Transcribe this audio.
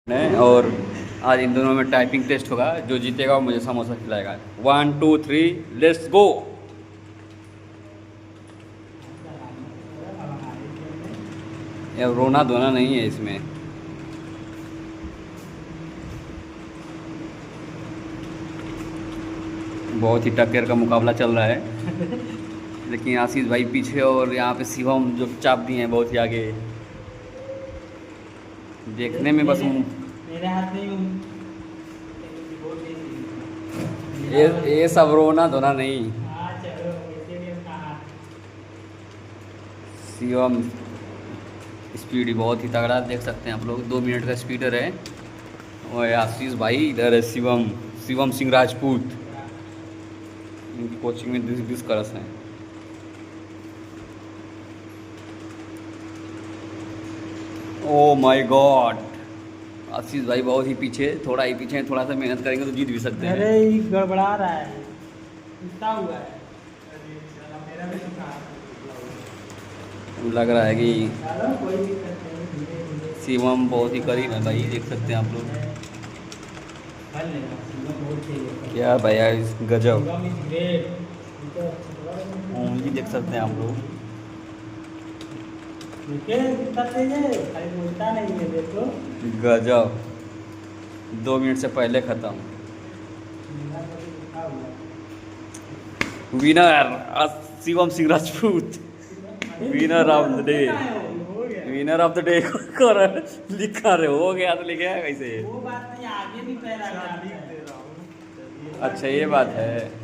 और आज इन दोनों में टाइपिंग टेस्ट होगा। जो जीतेगा वो मुझे समोसा खिलाएगा। 1 2 3 लेट्स गो। यार रोना धोना नहीं है इसमें। बहुत ही टक्कर का मुकाबला चल रहा है लेकिन आशीष भाई पीछे और यहाँ पे शिवम जो चाप दिए हैं बहुत ही आगे। देखने में बस मेरे हाथ में ये सब रोना धोना नहीं। शिवम स्पीड बहुत ही तगड़ा देख सकते हैं आप लोग। 2 मिनट का स्पीडर है। और आशीष भाई इधर है शिवम शिवम सिंह राजपूत। इनकी कोचिंग में 20 करस हैं। ओ माय गॉड, आशीष भाई बहुत ही पीछे, थोड़ा ही पीछे। थोड़ा सा मेहनत करेंगे तो जीत भी सकते हैं। अरे ये गड़बड़ा रहा है, टूटा हुआ है। लग रहा है कि शिवम बहुत ही करीब है भाई, देख सकते हैं आप लोग। क्या भैया गजब, ओनली देख सकते हैं आप लोग। गजब, 2 मिनट से पहले खत्म। Winner Shivam Singh Rajput, winner of the day. Winner of the day कर लिखा रहे हो गया तो लिखे कैसे? वो बात नहीं, आगे भी कह रहा है। अच्छा ये बात है।